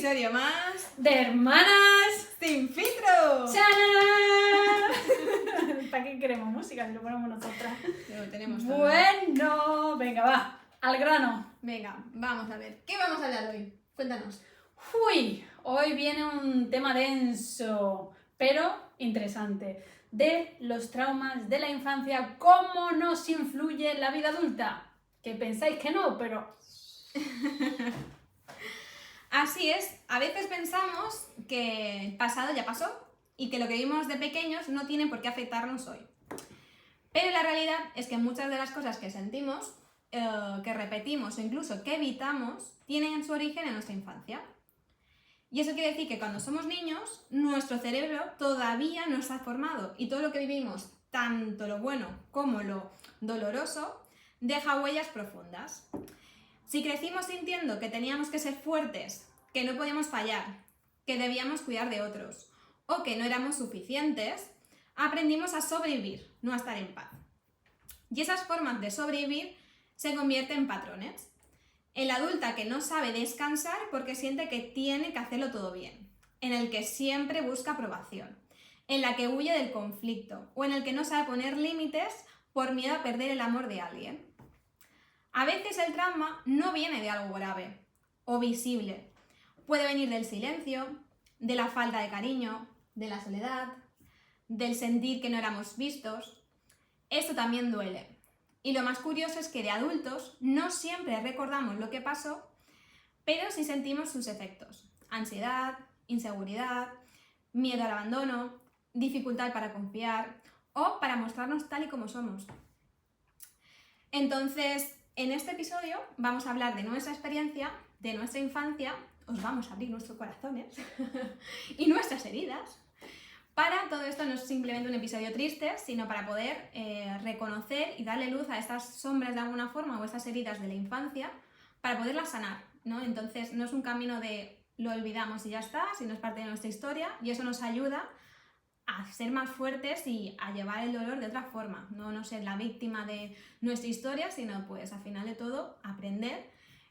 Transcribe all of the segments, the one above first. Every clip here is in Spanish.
episodio más de Hermanas Sin Filtro. ¡Chán! ¿Para qué queremos música si lo ponemos nosotras? Lo tenemos todo. Bueno, venga, va, al grano. Venga, vamos a ver. ¿Qué vamos a hablar hoy? Cuéntanos. Uy, hoy viene un tema denso, pero interesante, de los traumas de la infancia, cómo nos influye en la vida adulta. Que pensáis que no, pero... Así es, a veces pensamos que el pasado ya pasó y que lo que vimos de pequeños no tiene por qué afectarnos hoy. Pero la realidad es que muchas de las cosas que sentimos, que repetimos o incluso que evitamos, tienen su origen en nuestra infancia. Y eso quiere decir que cuando somos niños, nuestro cerebro todavía no está formado y todo lo que vivimos, tanto lo bueno como lo doloroso, deja huellas profundas. Si crecimos sintiendo que teníamos que ser fuertes, que no podíamos fallar, que debíamos cuidar de otros o que no éramos suficientes, aprendimos a sobrevivir, no a estar en paz. Y esas formas de sobrevivir se convierten en patrones. El adulta que no sabe descansar porque siente que tiene que hacerlo todo bien, en el que siempre busca aprobación, en la que huye del conflicto o en el que no sabe poner límites por miedo a perder el amor de alguien. A veces el trauma no viene de algo grave o visible. Puede venir del silencio, de la falta de cariño, de la soledad, del sentir que no éramos vistos. Esto también duele. Y lo más curioso es que de adultos no siempre recordamos lo que pasó, pero sí sentimos sus efectos. Ansiedad, inseguridad, miedo al abandono, dificultad para confiar o para mostrarnos tal y como somos. Entonces, en este episodio vamos a hablar de nuestra experiencia, de nuestra infancia, os vamos a abrir nuestros corazones y nuestras heridas. Para todo esto no es simplemente un episodio triste, sino para poder reconocer y darle luz a estas sombras de alguna forma o estas heridas de la infancia para poderlas sanar, ¿no? Entonces no es un camino de lo olvidamos y ya está, sino es parte de nuestra historia y eso nos ayuda a ser más fuertes y a llevar el dolor de otra forma, no ser la víctima de nuestra historia, sino pues al final de todo aprender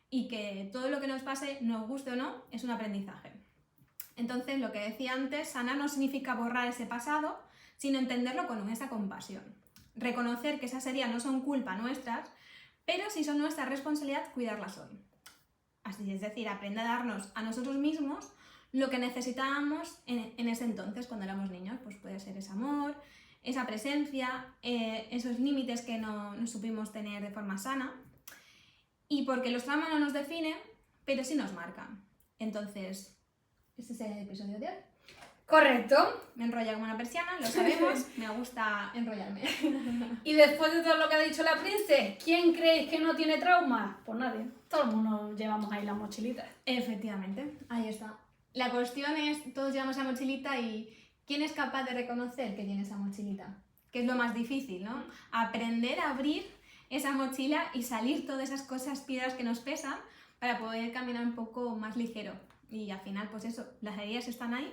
y que todo lo que nos pase, nos guste o no, es un aprendizaje. Entonces, lo que decía antes, sanar no significa borrar ese pasado, sino entenderlo con esa compasión. Reconocer que esas heridas no son culpa nuestras, pero sí son nuestra responsabilidad cuidarlas hoy. Así es decir, aprender a darnos a nosotros mismos lo que necesitábamos en ese entonces, cuando éramos niños. Pues puede ser ese amor, esa presencia, esos límites que no supimos tener de forma sana. Y porque los traumas no nos definen, pero sí nos marcan. Entonces, este es el episodio de hoy. Correcto. Me enrolla como una persiana, lo sabemos, me gusta enrollarme. Y después de todo lo que ha dicho la Prince, ¿quién creéis que no tiene trauma? Pues nadie. Todo el mundo llevamos ahí la mochilita. Efectivamente, ahí está. La cuestión es, todos llevamos esa mochilita y ¿quién es capaz de reconocer que tiene esa mochilita? Que es lo más difícil, ¿no? Aprender a abrir esa mochila y salir todas esas cosas, piedras que nos pesan para poder caminar un poco más ligero. Y al final, pues eso, las heridas están ahí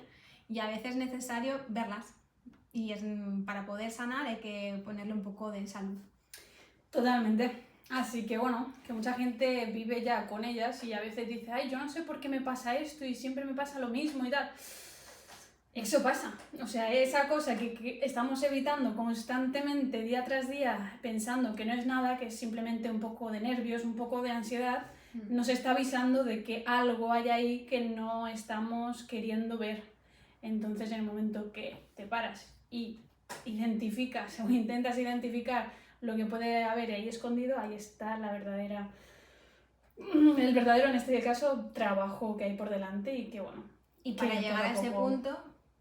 y a veces es necesario verlas. Y para poder sanar hay que ponerle un poco de salud. Totalmente. Así que bueno, que mucha gente vive ya con ellas y a veces dice, ay, yo no sé por qué me pasa esto y siempre me pasa lo mismo y tal. Eso pasa. O sea, esa cosa que estamos evitando constantemente día tras día pensando que no es nada, que es simplemente un poco de nervios, un poco de ansiedad, nos está avisando de que algo hay ahí que no estamos queriendo ver. Entonces, en el momento que te paras y identificas o intentas identificar lo que puede haber ahí escondido, ahí está el verdadero, en este caso, trabajo que hay por delante y que bueno. Y para llegar a ese punto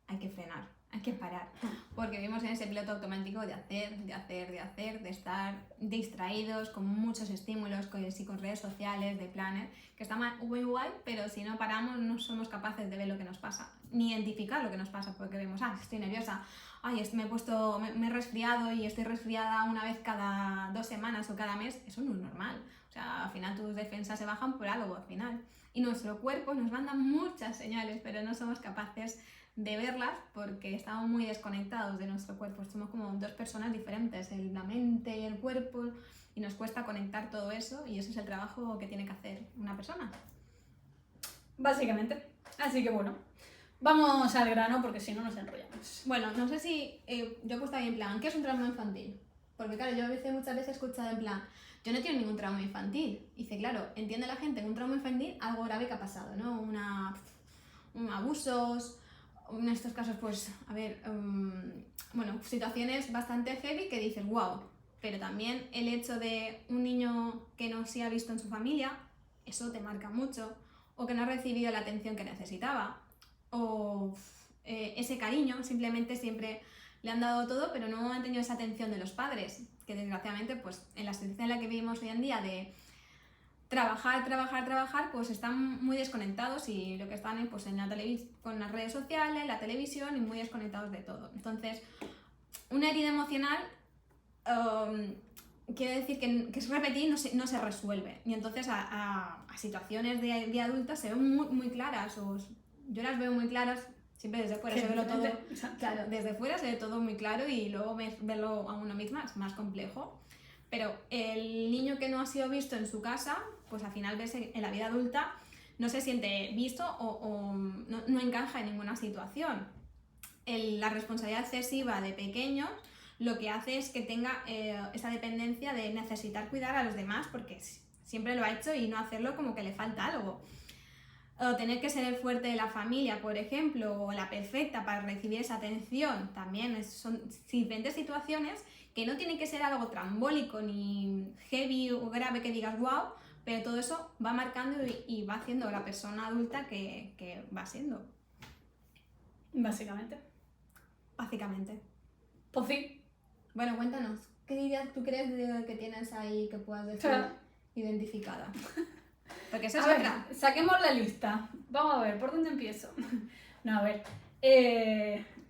hay que frenar, hay que parar, porque vivimos en ese piloto automático de hacer, de estar distraídos con muchos estímulos, con redes sociales, de planes, que está muy guay, pero si no paramos no somos capaces de ver lo que nos pasa, ni identificar lo que nos pasa, porque vemos, estoy nerviosa, me he resfriado y estoy resfriada una vez cada 2 semanas o cada mes. Eso no es normal. O sea, al final tus defensas se bajan por algo al final. Y nuestro cuerpo nos manda muchas señales, pero no somos capaces de verlas porque estamos muy desconectados de nuestro cuerpo. Somos como 2 personas diferentes, la mente y el cuerpo, y nos cuesta conectar todo eso y eso es el trabajo que tiene que hacer una persona. Básicamente. Así que bueno, vamos al grano porque si no nos enrollamos. Bueno, no sé si yo he puesto ahí en plan, ¿qué es un trauma infantil? Porque claro, yo muchas veces he escuchado en plan, yo no tengo ningún trauma infantil. Y dice, claro, entiende la gente que un trauma infantil algo grave que ha pasado, ¿no? Abusos, en estos casos, pues, a ver, bueno, situaciones bastante heavy que dices, wow. Pero también el hecho de un niño que no se ha visto en su familia, eso te marca mucho, o que no ha recibido la atención que necesitaba, o ese cariño, simplemente siempre le han dado todo, pero no han tenido esa atención de los padres, que desgraciadamente, pues en la situación en la que vivimos hoy en día de trabajar, pues están muy desconectados y lo que están es pues, en la con las redes sociales, la televisión y muy desconectados de todo. Entonces, una herida emocional quiere decir que es repetir no se resuelve. Y entonces a situaciones de adultas se ven muy claras, yo las veo muy claras. Siempre desde fuera se ve todo, claro, desde fuera se ve todo muy claro y luego verlo a uno misma es más complejo. Pero el niño que no ha sido visto en su casa, pues al final ves en la vida adulta no se siente visto o no encaja en ninguna situación. La responsabilidad excesiva de pequeños lo que hace es que tenga esa dependencia de necesitar cuidar a los demás porque siempre lo ha hecho y no hacerlo como que le falta algo. O tener que ser el fuerte de la familia, por ejemplo, o la perfecta para recibir esa atención, también son diferentes situaciones que no tienen que ser algo trambólico ni heavy o grave que digas wow, pero todo eso va marcando y va haciendo la persona adulta que va siendo. Básicamente. Pues sí. Bueno, cuéntanos, ¿qué dirías tú crees que tienes ahí que puedas decir identificada? Porque eso es otra. Saquemos la lista. Vamos a ver, ¿por dónde empiezo? No, a ver.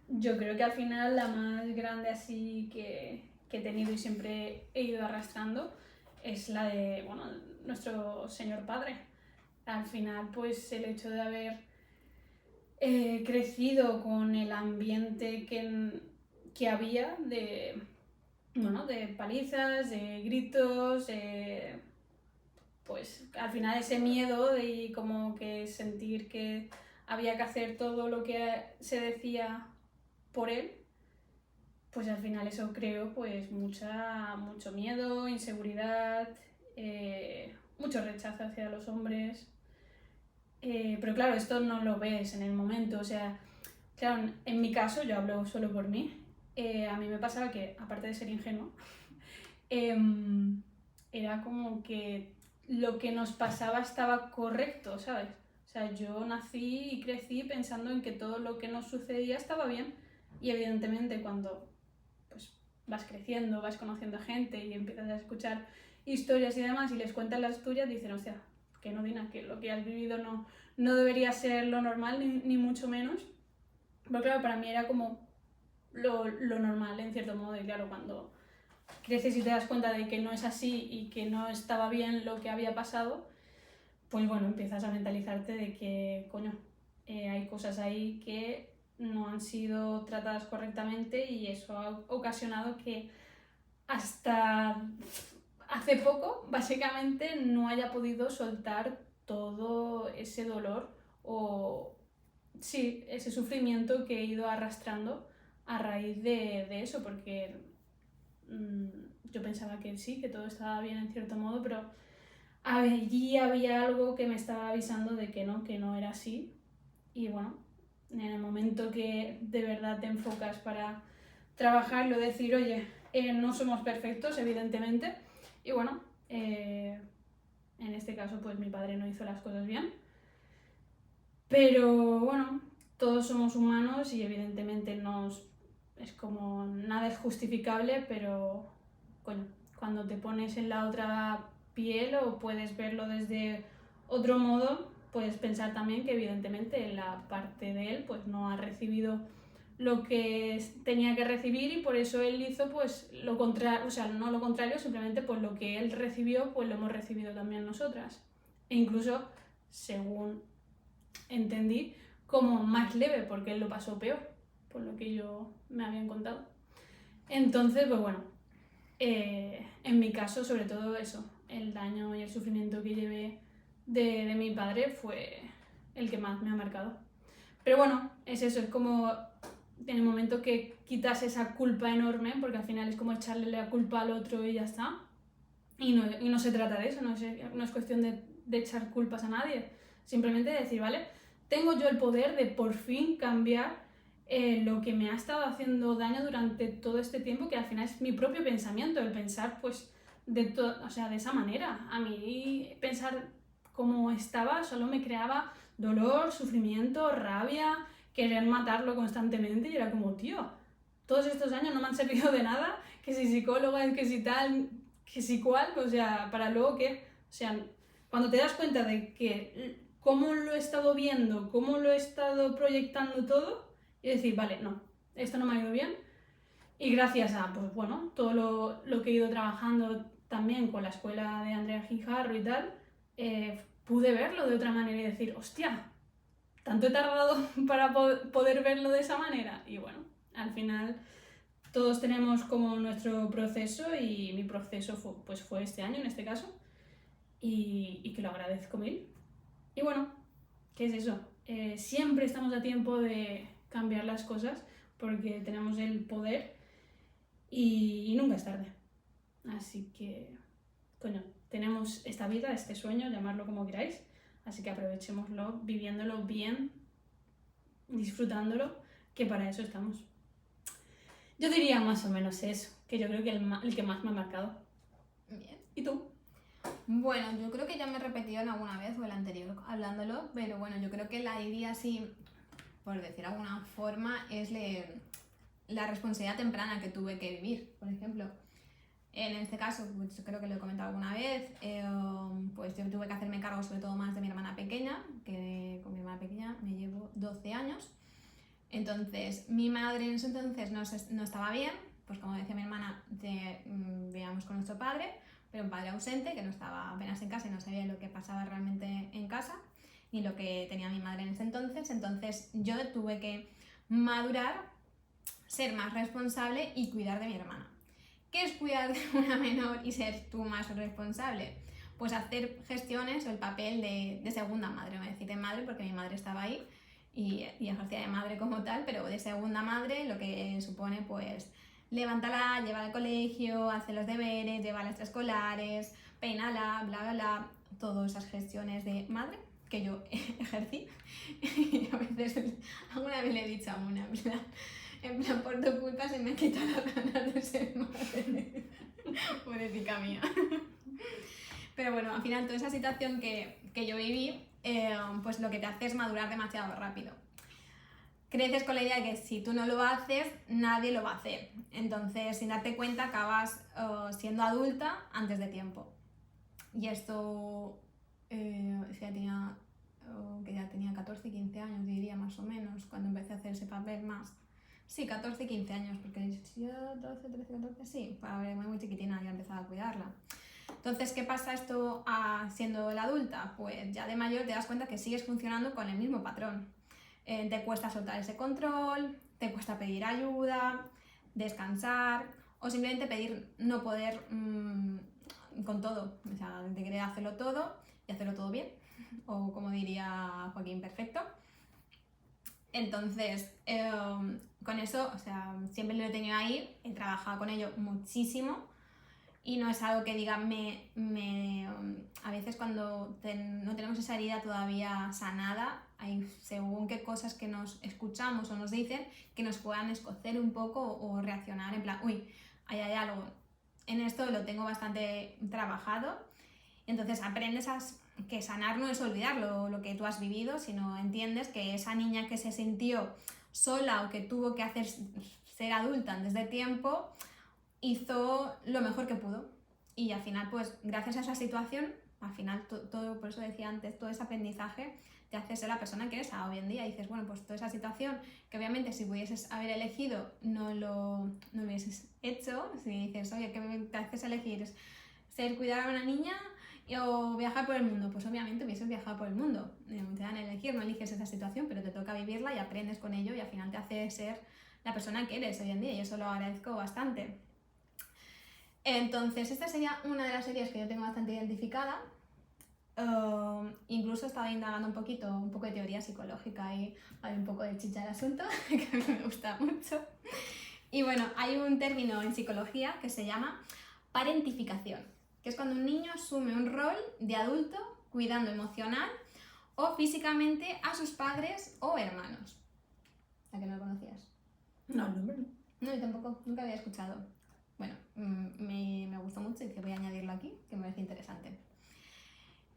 Yo creo que al final la más grande así que he tenido y siempre he ido arrastrando es la de, bueno, nuestro Señor Padre. Al final, pues el hecho de haber crecido con el ambiente que había de, bueno, de palizas, de gritos, pues al final ese miedo de como que sentir que había que hacer todo lo que se decía por él, pues al final eso creó pues mucho miedo, inseguridad, mucho rechazo hacia los hombres. Pero claro, esto no lo ves en el momento, o sea, claro, en mi caso, yo hablo solo por mí, a mí me pasaba que, aparte de ser ingenua, era como que lo que nos pasaba estaba correcto, ¿sabes? O sea, yo nací y crecí pensando en que todo lo que nos sucedía estaba bien y evidentemente cuando pues, vas creciendo, vas conociendo gente y empiezas a escuchar historias y demás y les cuentas las tuyas, dicen, o sea, que no, Dina, que lo que has vivido no debería ser lo normal ni mucho menos. Pero claro, para mí era como lo normal en cierto modo y claro, cuando creces y te das cuenta de que no es así y que no estaba bien lo que había pasado, pues bueno, empiezas a mentalizarte de que, coño, hay cosas ahí que no han sido tratadas correctamente y eso ha ocasionado que hasta hace poco, básicamente, no haya podido soltar todo ese dolor o, sí, ese sufrimiento que he ido arrastrando a raíz de eso, porque yo pensaba que sí, que todo estaba bien en cierto modo, pero allí había algo que me estaba avisando de que no era así. Y bueno, en el momento que de verdad te enfocas para trabajarlo, decir, oye, no somos perfectos, evidentemente. Y bueno, en este caso pues mi padre no hizo las cosas bien. Pero bueno, todos somos humanos y evidentemente es como nada es justificable, pero coño, cuando te pones en la otra piel o puedes verlo desde otro modo, puedes pensar también que evidentemente la parte de él pues no ha recibido lo que tenía que recibir y por eso él hizo pues lo contrario, o sea, no lo contrario, simplemente pues lo que él recibió pues lo hemos recibido también nosotras. E incluso, según entendí, como más leve, porque él lo pasó peor, por lo que yo me habían contado. Entonces, pues bueno, en mi caso, sobre todo eso, el daño y el sufrimiento que llevé de mi padre fue el que más me ha marcado. Pero bueno, es eso, es como en el momento que quitas esa culpa enorme, porque al final es como echarle la culpa al otro y ya está. Y no se trata de eso, no es cuestión de echar culpas a nadie. Simplemente de decir, vale, tengo yo el poder de por fin cambiar lo que me ha estado haciendo daño durante todo este tiempo, que al final es mi propio pensamiento, el pensar pues o sea, de esa manera. A mí pensar como estaba solo me creaba dolor, sufrimiento, rabia, querer matarlo constantemente y era como, tío, todos estos años no me han servido de nada, que si psicóloga, que si tal, que si cual, o sea, para luego que, o sea, cuando te das cuenta de que cómo lo he estado viendo, cómo lo he estado proyectando todo, y decir, vale, no, esto no me ha ido bien, y gracias a, pues bueno, todo lo que he ido trabajando también con la escuela de Andrea Gijarro y tal, pude verlo de otra manera y decir, hostia, tanto he tardado para poder verlo de esa manera. Y bueno, al final todos tenemos como nuestro proceso y mi proceso fue este año en este caso y que lo agradezco mil. Y bueno, ¿qué es eso? Siempre estamos a tiempo de cambiar las cosas porque tenemos el poder y nunca es tarde. Así que, coño, tenemos esta vida, este sueño, llamarlo como queráis, así que aprovechémoslo, viviéndolo bien, disfrutándolo, que para eso estamos. Yo diría más o menos eso, que yo creo que el que más me ha marcado. Bien. ¿Y tú? Bueno, yo creo que ya me he repetido en alguna vez o el anterior hablándolo, pero bueno, yo creo que la idea así, por decir de alguna forma, es la responsabilidad temprana que tuve que vivir, por ejemplo. En este caso, pues creo que lo he comentado alguna vez, pues yo tuve que hacerme cargo sobre todo más de mi hermana pequeña, que con mi hermana pequeña me llevo 12 años. Entonces, mi madre en ese entonces no estaba bien, pues como decía mi hermana, vivíamos con nuestro padre, pero un padre ausente que no estaba apenas en casa y no sabía lo que pasaba realmente en casa, ni lo que tenía mi madre en ese entonces. Entonces, yo tuve que madurar, ser más responsable y cuidar de mi hermana. ¿Qué es cuidar de una menor y ser tú más responsable? Pues hacer gestiones o el papel de segunda madre, voy a decir de madre porque mi madre estaba ahí y ejercía de madre como tal, pero de segunda madre, lo que supone pues levántarla, llevarla al colegio, hacer los deberes, llevarla a extraescolares, peinarla, bla bla bla, todas esas gestiones de madre que yo ejercí y a veces alguna vez le he dicho a una en plan, por tu culpa se me han quitado las ganas de ser madre. Pobrecita mía. Pero bueno, al final toda esa situación que yo viví, pues lo que te hace es madurar demasiado rápido. Creces con la idea de que si tú no lo haces, nadie lo va a hacer. Entonces, sin darte cuenta, acabas siendo adulta antes de tiempo. Y esto, ya tenía 14, 15 años, diría más o menos, cuando empecé a hacer ese papel más. Sí, 14, 15 años, porque yo 12, 13, 14, sí, muy chiquitina ya empezaba a cuidarla. Entonces, ¿qué pasa esto siendo la adulta? Pues ya de mayor te das cuenta que sigues funcionando con el mismo patrón. Te cuesta soltar ese control, te cuesta pedir ayuda, descansar o simplemente pedir no poder con todo. O sea, de querer hacerlo todo y hacerlo todo bien. O como diría Joaquín, perfecto. Entonces, con eso, o sea, siempre lo he tenido ahí, he trabajado con ello muchísimo y no es algo que diga, a veces cuando no tenemos esa herida todavía sanada, hay según qué cosas que nos escuchamos o nos dicen que nos puedan escocer un poco o reaccionar en plan, uy, ahí hay algo. En esto lo tengo bastante trabajado, entonces aprendes que sanar no es olvidar lo que tú has vivido, sino entiendes que esa niña que se sintió sola o que tuvo que hacer ser adulta antes de tiempo, hizo lo mejor que pudo. Y al final, pues gracias a esa situación, al final todo, por eso decía antes, todo ese aprendizaje te hace ser la persona que eres hoy en día. Y dices, bueno, pues toda esa situación que obviamente si pudieses haber elegido no lo hubieses hecho. Si dices, oye, ¿qué te haces elegir? Cuidar a una niña o viajar por el mundo, pues obviamente hubieses viajado por el mundo. Te dan a elegir, no eliges esa situación, pero te toca vivirla y aprendes con ello y al final te hace ser la persona que eres hoy en día y eso lo agradezco bastante. Entonces esta sería una de las series que yo tengo bastante identificada Incluso estaba indagando un poco de teoría psicológica y hay un poco de chicha del asunto, que a mí me gusta mucho. Y bueno, hay un término en psicología que se llama parentificación, que es cuando un niño asume un rol de adulto cuidando emocional o físicamente a sus padres o hermanos. ¿A que no lo conocías? No, no. No, yo tampoco, nunca había escuchado. Bueno, me gustó mucho y que voy a añadirlo aquí, que me parece interesante.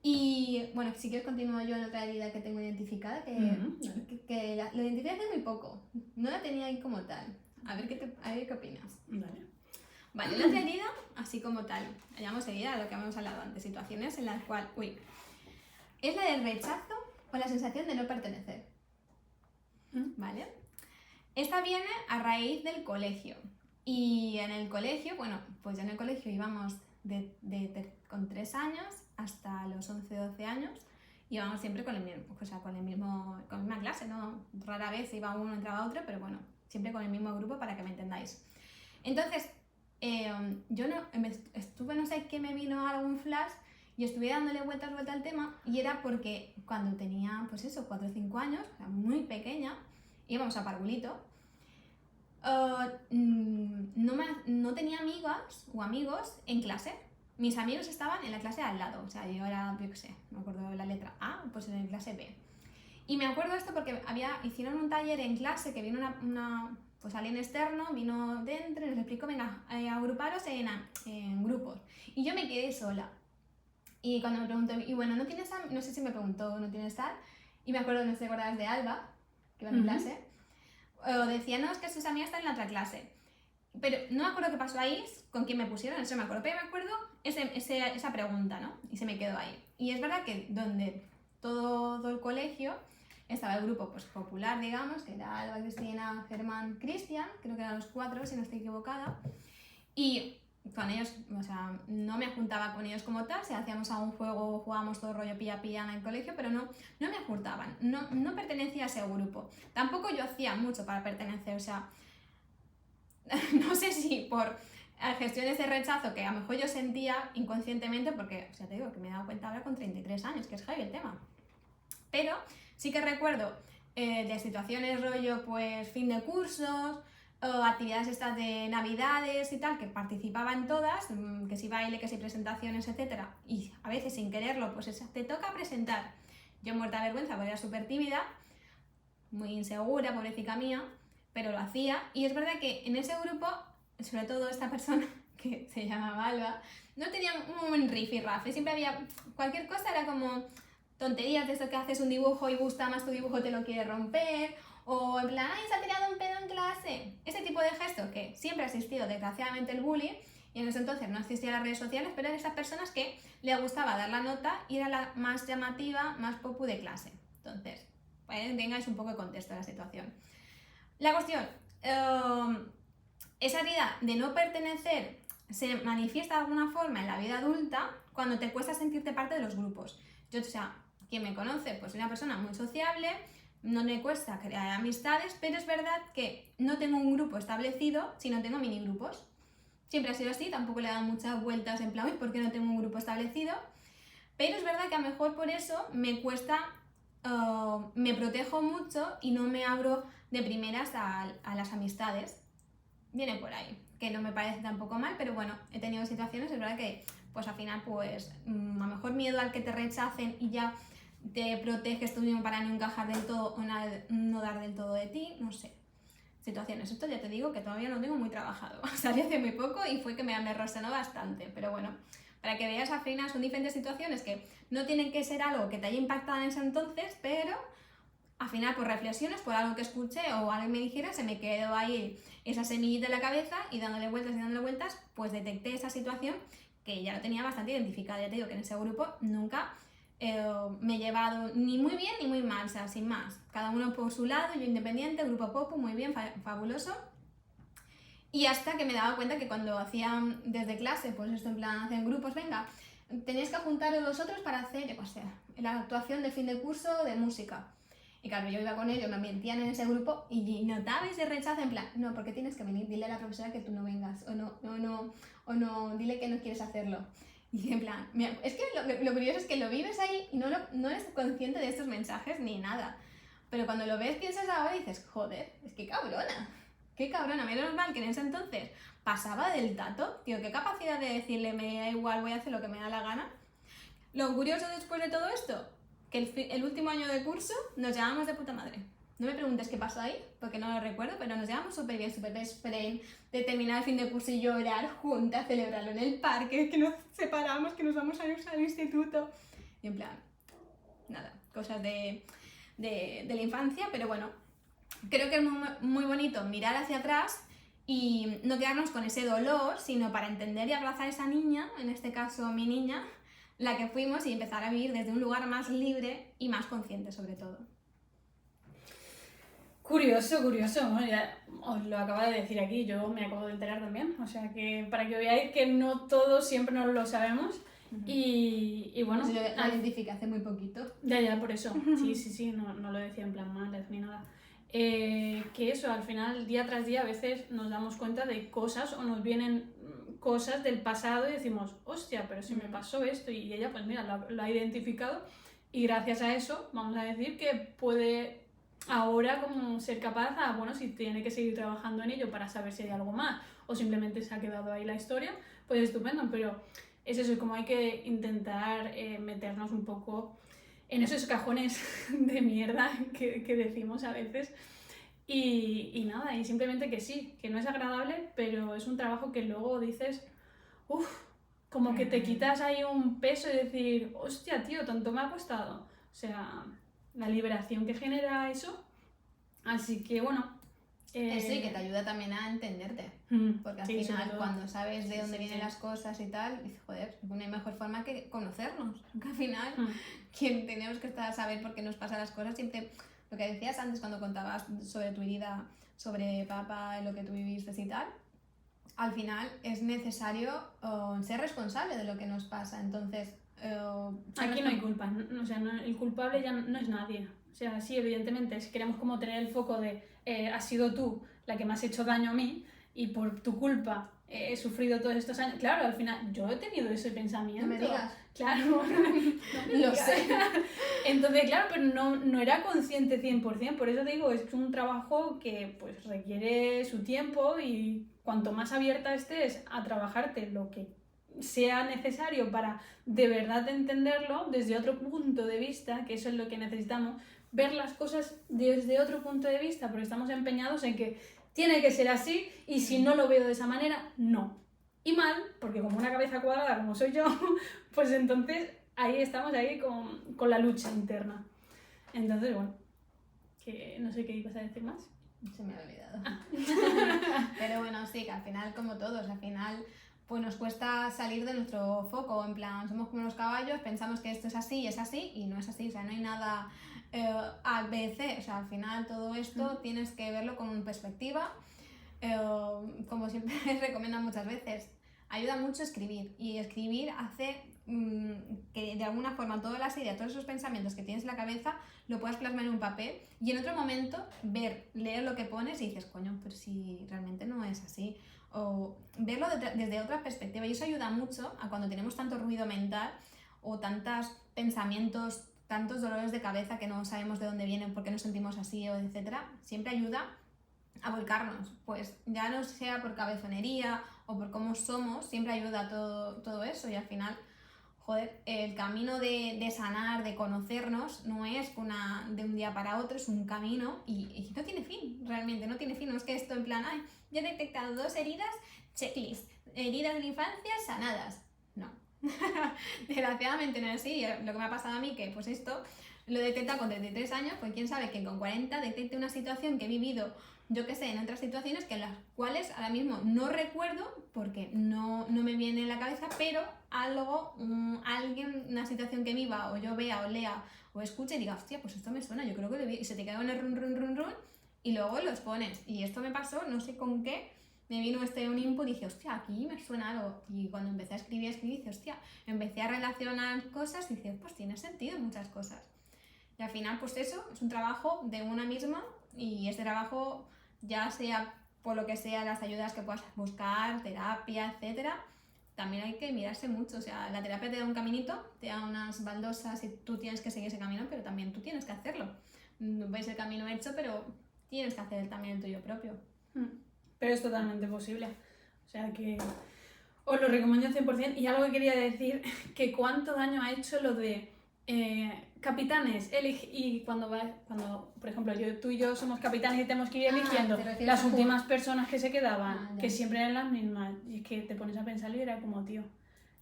Y bueno, si quieres continúo yo en otra herida que tengo identificada, que lo identifiqué hace muy poco, no la tenía ahí como tal. A ver qué opinas. Vale, la otra herida, así como tal, llamamos herida a lo que hemos hablado antes, situaciones en las cuales, es la del rechazo o la sensación de no pertenecer. ¿Vale? Esta viene a raíz del colegio. Y en el colegio, bueno, pues ya en el colegio íbamos con 3 años hasta los 11, 12 años, íbamos siempre con la misma clase, ¿no? Rara vez iba uno, entraba otro, pero bueno, siempre con el mismo grupo para que me entendáis. Entonces, yo estuve, no sé qué me vino algún flash y estuve dándole vuelta al tema y era porque cuando tenía, pues eso, 4 o 5 años, era muy pequeña, íbamos a Parvulito, no tenía amigas o amigos en clase. Mis amigos estaban en la clase al lado, o sea, yo era, yo qué sé, no me acuerdo de la letra A, pues en la clase B. Y me acuerdo de esto porque hicieron un taller en clase que vino pues alguien externo, vino dentro y nos explicó, venga, agruparos en grupos. Y yo me quedé sola. Y cuando me preguntó, y bueno, no sé si me preguntó, ¿no tienes tal? Y me acuerdo, no sé si te acuerdas de Alba, que iba a mi clase, o decía, no, es que sus amigas están en la otra clase. Pero no me acuerdo qué pasó ahí, con quién me pusieron, eso me acuerdo, pero me acuerdo esa pregunta, ¿no? Y se me quedó ahí. Y es verdad que donde todo el colegio estaba el grupo pues, popular, digamos, que era Alba, Cristina, Germán, Cristian, creo que eran los 4, si no estoy equivocada. Y con ellos, o sea, no me juntaba con ellos como tal, si hacíamos algún juego, jugábamos todo rollo pilla en el colegio, pero no me juntaban, no pertenecía a ese grupo. Tampoco yo hacía mucho para pertenecer, o sea, no sé si por gestiones de rechazo que a lo mejor yo sentía inconscientemente, porque, o sea, te digo que me he dado cuenta ahora con 33 años, que es heavy el tema. Pero sí que recuerdo de situaciones rollo, pues, fin de cursos, o actividades estas de navidades y tal, que participaba en todas, que si baile, que si presentaciones, etc. Y a veces sin quererlo, pues te toca presentar. Yo muerta de vergüenza, porque era súper tímida, muy insegura, pobrecita mía, pero lo hacía. Y es verdad que en ese grupo, sobre todo esta persona, que se llamaba Alba, no tenía un rifirrafe, siempre había cualquier cosa, era como tonterías de eso que haces un dibujo y gusta más tu dibujo, te lo quiere romper, o en plan, ¡ay, se ha tirado un pedo en clase! Ese tipo de gestos que siempre ha existido, desgraciadamente, el bullying, y en ese entonces no existían las redes sociales, pero eran esas personas que le gustaba dar la nota y era la más llamativa, más popu de clase. Entonces, tengáis un poco de contexto de la situación. La cuestión, esa herida de no pertenecer se manifiesta de alguna forma en la vida adulta cuando te cuesta sentirte parte de los grupos. Yo, o sea, quien me conoce, pues soy una persona muy sociable, no me cuesta crear amistades, pero es verdad que no tengo un grupo establecido, sino tengo mini grupos. Siempre ha sido así, tampoco le he dado muchas vueltas en plan, uy, ¿por qué no tengo un grupo establecido? Pero es verdad que a lo mejor por eso me cuesta, me protejo mucho y no me abro de primeras a las amistades. Viene por ahí, que no me parece tampoco mal, pero bueno, he tenido situaciones, es verdad que pues al final pues a lo mejor miedo al que te rechacen y ya te proteges tú mismo para no encajar del todo o no dar del todo de ti, no sé. Situaciones, esto ya te digo que todavía no tengo muy trabajado, salí hace muy poco y fue que me resonó bastante, pero bueno, para que veas al final son diferentes situaciones que no tienen que ser algo que te haya impactado en ese entonces, pero al final por reflexiones, por algo que escuché o algo que me dijera, se me quedó ahí esa semillita en la cabeza y dándole vueltas, pues detecté esa situación que ya lo tenía bastante identificada. Ya te digo que en ese grupo nunca me he llevado ni muy bien ni muy mal, o sea, sin más. Cada uno por su lado, yo independiente, grupo popu, muy bien, fabuloso. Y hasta que me daba cuenta que cuando hacían desde clase, pues esto en plan, hacen grupos, venga, tenéis que juntaros los otros para hacer, yo qué sé, la actuación de fin de curso de música. Y claro, yo iba con ellos, me metían en ese grupo y notaba ese rechazo en plan, no, porque tienes que venir, dile a la profesora que tú no vengas, o no, dile que no quieres hacerlo. Y dice en plan, mira, es que lo curioso es que lo vives ahí y no eres consciente de estos mensajes ni nada. Pero cuando lo ves, piensas ahora y dices, joder, es que cabrona. Qué cabrona, menos mal que en ese entonces pasaba del tato. Tío, qué capacidad de decirle, me da igual, voy a hacer lo que me da la gana. Lo curioso después de todo esto, que el último año de curso nos llevábamos de puta madre. No me preguntes qué pasó ahí, porque no lo recuerdo, pero nos llevamos súper bien, súper best friend, de terminar el fin de curso y llorar juntas, celebrarlo en el parque, que nos separamos, que nos vamos a ir al instituto. Y en plan, nada, cosas de la infancia, pero bueno, creo que es muy bonito mirar hacia atrás y no quedarnos con ese dolor, sino para entender y abrazar a esa niña, en este caso mi niña, la que fuimos, y empezar a vivir desde un lugar más libre y más consciente sobre todo. Curioso, bueno, ya os lo acaba de decir aquí, yo me acabo de enterar también, o sea que para que veáis que no todos siempre nos lo sabemos. Y bueno, yo lo identifiqué hace muy poquito. Ya, por eso, sí, no lo decía en plan mal ni nada. Que eso, al final, día tras día, a veces nos damos cuenta de cosas o nos vienen cosas del pasado y decimos, hostia, pero si me pasó esto, y ella, pues mira, lo ha identificado, y gracias a eso, vamos a decir que puede ahora como ser capaz, bueno, si tiene que seguir trabajando en ello para saber si hay algo más, o simplemente se ha quedado ahí la historia, pues estupendo, pero es eso, como hay que intentar meternos un poco en esos cajones de mierda que decimos a veces. Y nada, y simplemente que sí, que no es agradable, pero es un trabajo que luego dices, uff, como que te quitas ahí un peso y decir, hostia, tío, tanto me ha costado. O sea, la liberación que genera eso. Así que bueno. Eso, y que te ayuda también a entenderte. Porque al final, cuando sabes de dónde vienen las cosas y tal, dices, joder, no hay mejor forma que conocernos. Porque al final, quien tenemos que saber por qué nos pasan las cosas, siempre, lo que decías antes cuando contabas sobre tu herida, sobre papá, lo que tú viviste y tal, al final es necesario ser responsable de lo que nos pasa. Entonces, aquí no hay culpa, o sea, el culpable ya no es nadie. O sea, sí, evidentemente, si queremos como tener el foco de has sido tú la que me has hecho daño a mí y por tu culpa he sufrido todos estos años. Claro, al final yo he tenido ese pensamiento. No me digas. Claro, lo sé. Entonces, claro, pero no era consciente 100%, por eso te digo, es un trabajo que pues requiere su tiempo y cuanto más abierta estés a trabajarte lo que sea necesario para de verdad entenderlo desde otro punto de vista, que eso es lo que necesitamos, ver las cosas desde otro punto de vista, porque estamos empeñados en que tiene que ser así y si no lo veo de esa manera, no. Y mal, porque como una cabeza cuadrada como soy yo, pues entonces ahí estamos ahí con la lucha interna. Entonces, bueno, que no sé qué ibas a decir más. Se me ha olvidado. Pero bueno, sí, que al final, como todos, al final pues nos cuesta salir de nuestro foco, en plan, somos como los caballos, pensamos que esto es así y no es así, o sea, no hay nada A, B, C, o sea, al final todo esto tienes que verlo con perspectiva, como siempre recomiendan muchas veces, ayuda mucho escribir, y escribir hace que de alguna forma todas las ideas, todos esos pensamientos que tienes en la cabeza lo puedas plasmar en un papel y en otro momento leer lo que pones y dices, coño, pero si realmente no es así, o verlo desde otra perspectiva, y eso ayuda mucho a cuando tenemos tanto ruido mental o tantos pensamientos, tantos dolores de cabeza que no sabemos de dónde vienen, por qué nos sentimos así, o etcétera. Siempre ayuda a volcarnos, pues ya no sea por cabezonería o por cómo somos, siempre ayuda todo eso, y al final, joder, el camino de sanar, de conocernos, no es de un día para otro, es un camino y no tiene fin, realmente no tiene fin. No es que esto en plan, ay, ya he detectado 2 heridas, checklist, heridas de la infancia sanadas. No, desgraciadamente no es así. Lo que me ha pasado a mí, que pues esto lo he detectado con 33 años, pues quién sabe que con 40 detecte una situación que he vivido, yo qué sé, en otras situaciones que en las cuales ahora mismo no recuerdo porque no me viene en la cabeza, pero algo, alguien, una situación que viva o yo vea o lea o escuche y diga, hostia, pues esto me suena, yo creo que lo vi, y se te queda en el run y luego los pones. Y esto me pasó, no sé con qué, me vino un input y dije, hostia, aquí me suena algo. Y cuando empecé a escribir, dije, hostia, empecé a relacionar cosas y dije, pues tiene sentido muchas cosas. Y al final, pues eso, es un trabajo de una misma, y este trabajo, ya sea por lo que sea las ayudas que puedas buscar, terapia, etcétera, también hay que mirarse mucho. O sea, la terapia te da un caminito, te da unas baldosas y tú tienes que seguir ese camino, pero también tú tienes que hacerlo. No ves el camino hecho, pero tienes que hacer también el tuyo propio. Pero es totalmente posible. O sea que os lo recomiendo 100%. Y algo que quería decir, que cuánto daño ha hecho lo de capitanes. Y cuando, por ejemplo, tú y yo somos capitanes y tenemos que ir eligiendo las últimas personas que se quedaban, que siempre eran las mismas. Y es que te pones a pensar y era como, tío,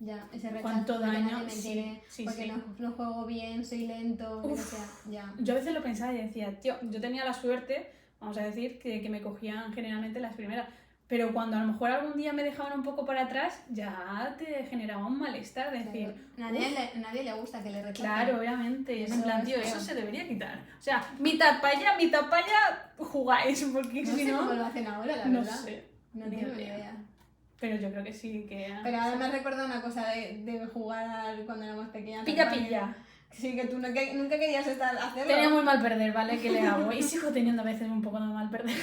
ya, ese rechazo, cuánto daño, nadie me quiere, porque no juego bien, soy lento, o sea, ya. Yo a veces lo pensaba y decía, tío, yo tenía la suerte, vamos a decir, que me cogían generalmente las primeras, pero cuando a lo mejor algún día me dejaban un poco para atrás, ya te generaba un malestar, decir... Claro. Nadie le gusta que le rechacen. Claro, obviamente, y es en plan, tío, eso se debería quitar. O sea, mitad para allá, jugáis, porque no si sé no... cómo lo hacen ahora, la no verdad. sé. No tengo ni idea. Pero yo creo que sí, que... Pero ahora me has recordado una cosa de jugar cuando éramos pequeñas. Pilla. Sí, que tú nunca querías hacerlo. Tenía muy mal perder, ¿vale? ¿Qué le hago? Y sigo teniendo a veces un poco de mal perder.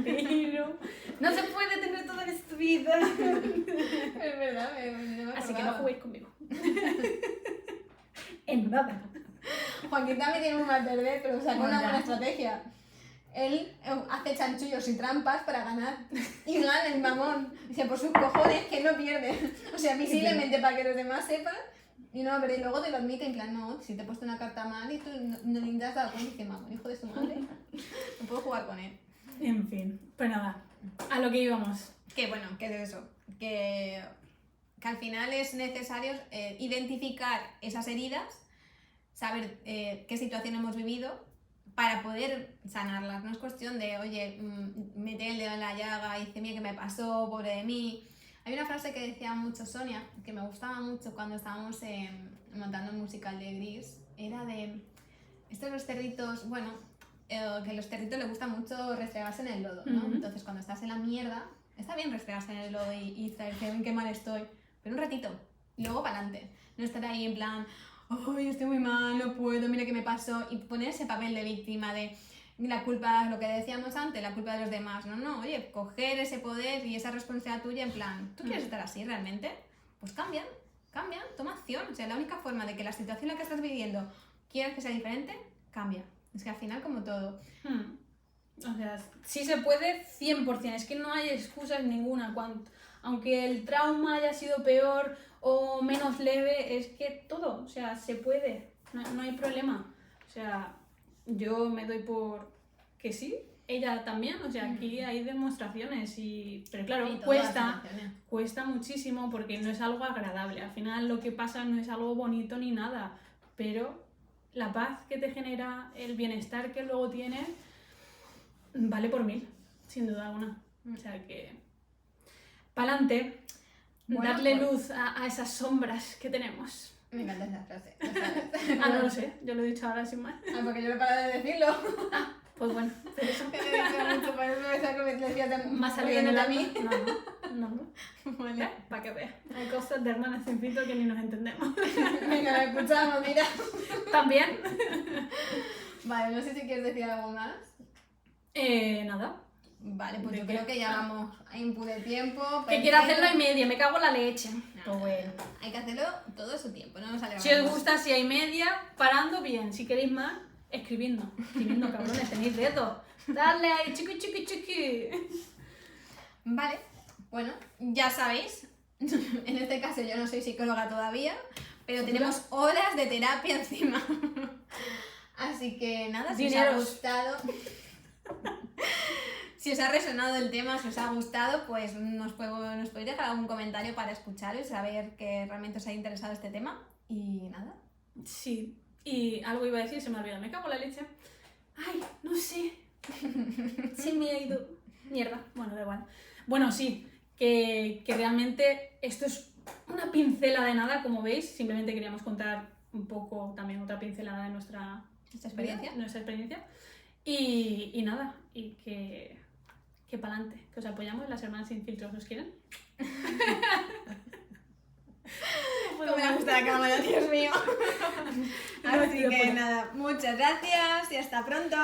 Pero no se puede tener toda esta vida. Es verdad, me así que no juguéis conmigo. En nada. Joaquín también tiene muy mal perder, pero sacó una buena estrategia. Él hace chanchullos y trampas para ganar. Y gana el mamón. Dice, por sus cojones, que no pierde. O sea, visiblemente para que los demás sepan. Y no, pero y luego te lo admite en plan, no, si te he puesto una carta mal y tú no le das dado cuenta y dice, mamón, hijo de su madre. No puedo jugar con él. En fin, pues nada, a lo que íbamos. Que bueno, que es eso. Que al final es necesario identificar esas heridas, saber qué situación hemos vivido para poder sanarlas. No es cuestión de, oye, meter el dedo en la llaga y dice, mira, ¿qué me pasó? Pobre de mí. Hay una frase que decía mucho Sonia, que me gustaba mucho cuando estábamos montando el musical de Gris. Era de, estos los cerditos, bueno, que a los cerditos les gusta mucho restregarse en el lodo, ¿no? Entonces cuando estás en la mierda, está bien restregarse en el lodo y saber qué mal estoy, pero un ratito, y luego para adelante. No estar ahí en plan, ¡ay, estoy muy mal, no puedo, mira qué me pasó! Y poner ese papel de víctima de la culpa, lo que decíamos antes, la culpa de los demás. No, oye, coger ese poder y esa responsabilidad tuya en plan, ¿tú quieres estar así realmente? Pues cambia, toma acción. O sea, la única forma de que la situación en la que estás viviendo quieras que sea diferente, cambia. Es que al final como todo. O sea, sí se puede 100%, es que no hay excusas ninguna. Aunque el trauma haya sido peor o menos leve, es que todo, o sea, se puede, no hay problema. O sea, yo me doy por que sí, ella también, o sea, aquí hay demostraciones, pero claro, cuesta muchísimo porque no es algo agradable. Al final lo que pasa no es algo bonito ni nada, pero la paz que te genera, el bienestar que luego tienes, vale por 1000, sin duda alguna. O sea que, pa'lante, bueno, darle luz a esas sombras que tenemos. Me encanta esa frase. No lo sé, yo lo he dicho ahora sin más. Porque yo no he parado de decirlo. Pues bueno, pero eso. ¿Me ha salido en el a mí? No. Vale. Para que veas. Hay cosas de hermanas sin filtro que ni nos entendemos. Venga, lo escuchamos, mira. También. Vale, no sé si quieres decir algo más. Nada. Vale, pues yo creo que ya vamos a input de tiempo. Que quiero hacerlo y media, me cago en la leche. Pues bueno. Hay que hacerlo todo su tiempo, no nos sale. Si os gusta, si hay media, parando bien. Si queréis más, escribiendo, cabrones, tenéis dedos. Dale ahí, chiqui. Vale, bueno, ya sabéis. En este caso yo no soy psicóloga todavía, pero tenemos horas de terapia encima. Así que nada, si os ha gustado... Si os ha resonado el tema, si os ha gustado, pues nos podéis dejar algún comentario para escuchar y saber que realmente os ha interesado este tema. Y nada. Sí, y algo iba a decir, se me ha olvidado, me cago en la leche. Ay, no sé. Se me ha ido. Mierda, bueno, da igual. Bueno, sí, que realmente esto es una pincelada de nada, como veis. Simplemente queríamos contar un poco también otra pincelada de nuestra experiencia. Y nada, y que pa'lante, que os apoyamos, las hermanas sin filtros, ¿os quieren? Como me gusta la cámara, Dios mío. Así que nada, muchas gracias y hasta pronto.